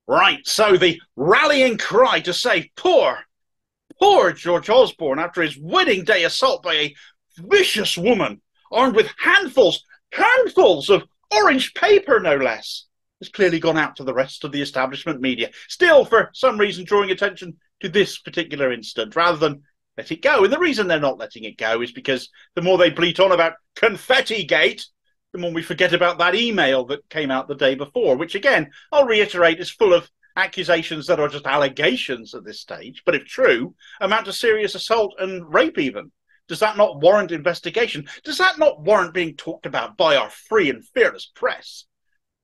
Right, so the rallying cry to save poor George Osborne after his wedding day assault by a vicious woman armed with handfuls of orange paper, no less, has clearly gone out to the rest of the establishment media, still for some reason drawing attention to this particular incident rather than let it go. And the reason they're not letting it go is because the more they bleat on about Confettigate, the more we forget about that email that came out the day before, which again, I'll reiterate, is full of accusations that are just allegations at this stage, but if true, amount to serious assault and rape even. Does that not warrant investigation? Does that not warrant being talked about by our free and fearless press?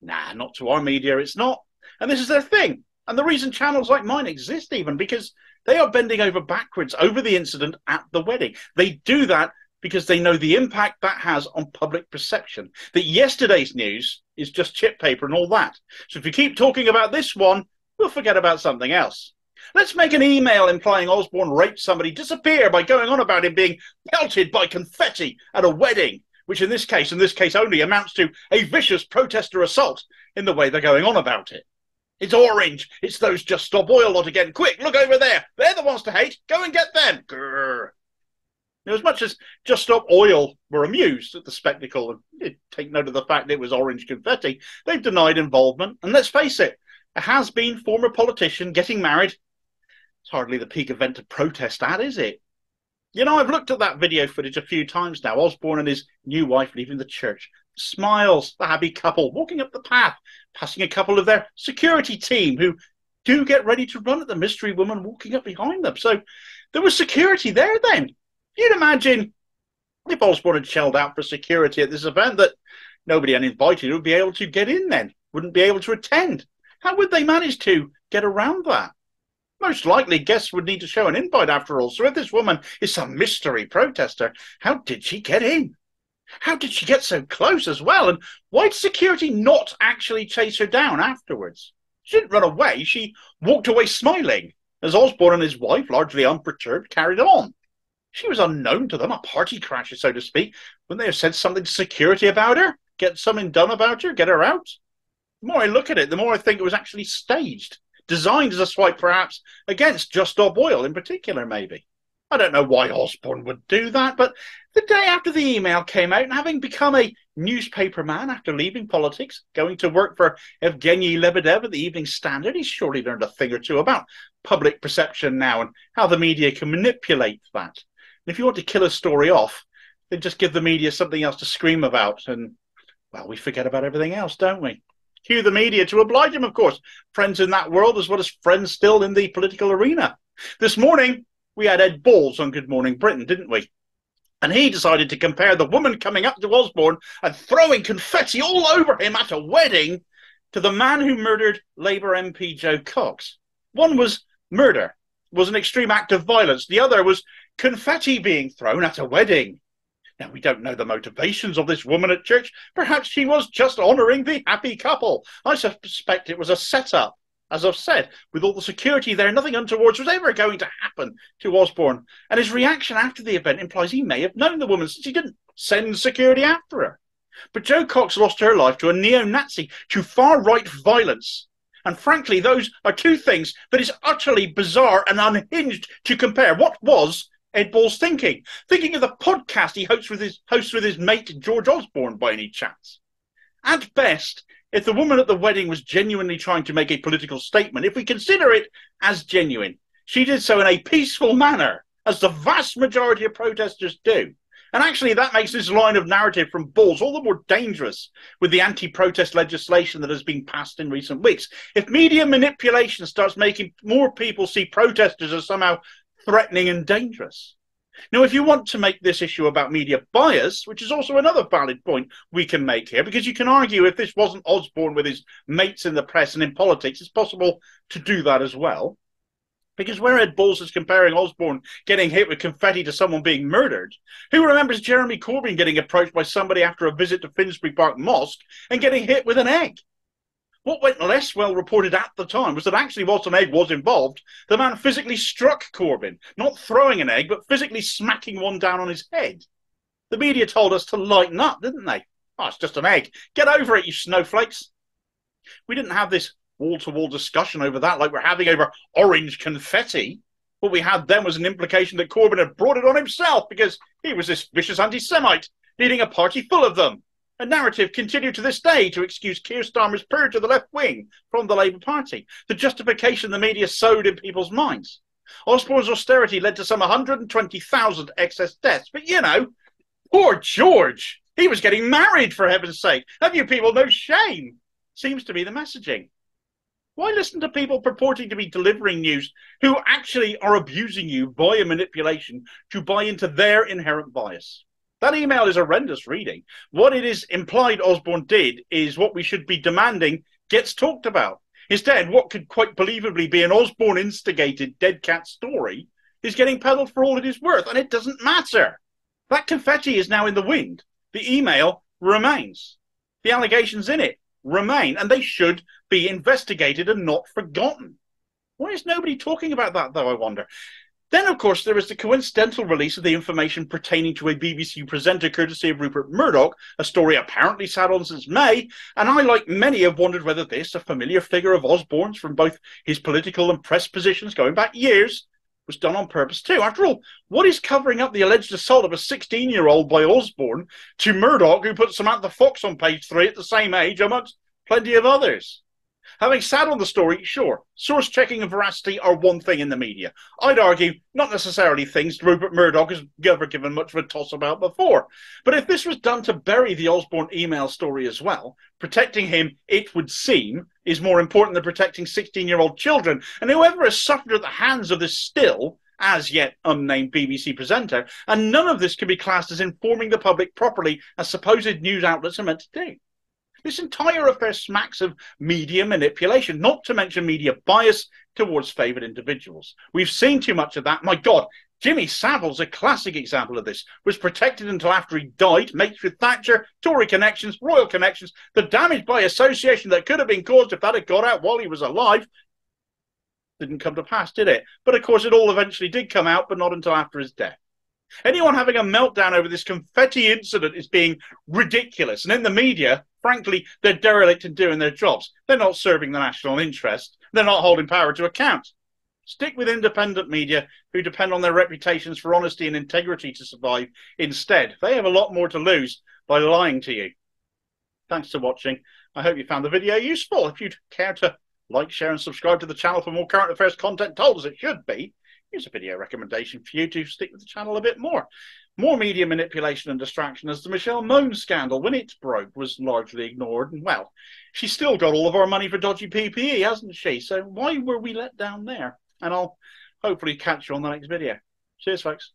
Nah, not to our media, it's not. And this is their thing. And the reason channels like mine exist even, because they are bending over backwards over the incident at the wedding. They do that because they know the impact that has on public perception. That yesterday's news is just chip paper and all that. So if we keep talking about this one, we'll forget about something else. Let's make an email implying Osborne raped somebody disappear by going on about him being pelted by confetti at a wedding, which in this case only, amounts to a vicious protester assault in the way they're going on about it. It's orange. It's those Just Stop Oil lot again. Quick, look over there. They're the ones to hate. Go and get them. Grrr. Now, as much as Just Stop Oil were amused at the spectacle and take note of the fact that it was orange confetti, they've denied involvement. And let's face it, a has-been former politician getting married, it's hardly the peak event to protest at, is it? You know, I've looked at that video footage a few times now. Osborne and his new wife leaving the church. Smiles, the happy couple, walking up the path, passing a couple of their security team who do get ready to run at the mystery woman walking up behind them. So there was security there then. You'd imagine if Osborne had shelled out for security at this event that nobody uninvited would be able to get in then, wouldn't be able to attend. How would they manage to get around that? Most likely, guests would need to show an invite after all. So if this woman is some mystery protester, how did she get in? How did she get so close as well? And why did security not actually chase her down afterwards? She didn't run away. She walked away smiling, as Osborne and his wife, largely unperturbed, carried on. She was unknown to them, a party crasher, so to speak. Wouldn't they have said something to security about her? Get something done about her? Get her out? The more I look at it, the more I think it was actually staged. Designed as a swipe, perhaps, against Just Stop Oil in particular, maybe. I don't know why Osborne would do that, but the day after the email came out, and having become a newspaper man after leaving politics, going to work for Evgeny Lebedev at the Evening Standard, he's surely learned a thing or two about public perception now and how the media can manipulate that. And if you want to kill a story off, then just give the media something else to scream about, and, well, we forget about everything else, don't we? Cue the media to oblige him, of course. Friends in that world as well as friends still in the political arena. This morning, we had Ed Balls on Good Morning Britain, didn't we? And he decided to compare the woman coming up to Osborne and throwing confetti all over him at a wedding to the man who murdered Labour MP Joe Cox. One was murder, was an extreme act of violence. The other was confetti being thrown at a wedding. Now, we don't know the motivations of this woman at church. Perhaps she was just honouring the happy couple. I suspect it was a setup. As I've said, with all the security there, nothing untoward was ever going to happen to Osborne. And his reaction after the event implies he may have known the woman since he didn't send security after her. But Jo Cox lost her life to a neo-Nazi, to far-right violence. And frankly, those are two things that is utterly bizarre and unhinged to compare. What was Ed Balls thinking of the podcast he hosts with his mate George Osborne by any chance? At best, if the woman at the wedding was genuinely trying to make a political statement, if we consider it as genuine, she did so in a peaceful manner, as the vast majority of protesters do. And actually, that makes this line of narrative from Balls all the more dangerous with the anti-protest legislation that has been passed in recent weeks. If media manipulation starts making more people see protesters as somehow threatening and dangerous. Now, if you want to make this issue about media bias, which is also another valid point we can make here, because you can argue if this wasn't Osborne with his mates in the press and in politics, it's possible to do that as well. Because where Ed Balls is comparing Osborne getting hit with confetti to someone being murdered, who remembers Jeremy Corbyn getting approached by somebody after a visit to Finsbury Park Mosque and getting hit with an egg? What went less well reported at the time was that actually, whilst an egg was involved, the man physically struck Corbyn, not throwing an egg, but physically smacking one down on his head. The media told us to lighten up, didn't they? Oh, it's just an egg. Get over it, you snowflakes. We didn't have this wall-to-wall discussion over that like we're having over orange confetti. What we had then was an implication that Corbyn had brought it on himself because he was this vicious anti-Semite, leading a party full of them. A narrative continued to this day to excuse Keir Starmer's purge of the left wing from the Labour Party, the justification the media sowed in people's minds. Osborne's austerity led to some 120,000 excess deaths, but poor George, he was getting married, for heaven's sake. Have you people no shame? Seems to be the messaging. Why listen to people purporting to be delivering news who actually are abusing you via manipulation to buy into their inherent bias? That email is horrendous reading. What it is implied Osborne did is what we should be demanding gets talked about. Instead, what could quite believably be an Osborne-instigated dead cat story is getting peddled for all it is worth, and it doesn't matter. That confetti is now in the wind. The email remains. The allegations in it remain, and they should be investigated and not forgotten. Why is nobody talking about that, though, I wonder? Then, of course, there is the coincidental release of the information pertaining to a BBC presenter courtesy of Rupert Murdoch, a story apparently sat on since May, and I, like many, have wondered whether this, a familiar figure of Osborne's from both his political and press positions going back years, was done on purpose too. After all, what is covering up the alleged assault of a 16-year-old by Osborne to Murdoch, who put Samantha Fox on page 3 at the same age, amongst plenty of others? Having sat on the story, sure, source-checking and veracity are one thing in the media. I'd argue not necessarily things Rupert Murdoch has never given much of a toss about before. But if this was done to bury the Osborne email story as well, protecting him, it would seem, is more important than protecting 16-year-old children. And whoever has suffered at the hands of this still, as yet unnamed BBC presenter, and none of this can be classed as informing the public properly as supposed news outlets are meant to do. This entire affair smacks of media manipulation, not to mention media bias towards favoured individuals. We've seen too much of that. My God, Jimmy Savile's a classic example of this. Was protected until after he died, mates with Thatcher, Tory connections, royal connections, the damage by association that could have been caused if that had got out while he was alive. Didn't come to pass, did it? But of course it all eventually did come out, but not until after his death. Anyone having a meltdown over this confetti incident is being ridiculous. And in the media, frankly, they're derelict in doing their jobs. They're not serving the national interest. They're not holding power to account. Stick with independent media who depend on their reputations for honesty and integrity to survive instead. They have a lot more to lose by lying to you. Thanks for watching. I hope you found the video useful. If you'd care to like, share and subscribe to the channel for more current affairs content told as it should be, here's a video recommendation for you to stick with the channel a bit more. More media manipulation and distraction as the Michelle Mone scandal, when it broke, was largely ignored. And, well, she's still got all of our money for dodgy PPE, hasn't she? So why were we let down there? And I'll hopefully catch you on the next video. Cheers, folks.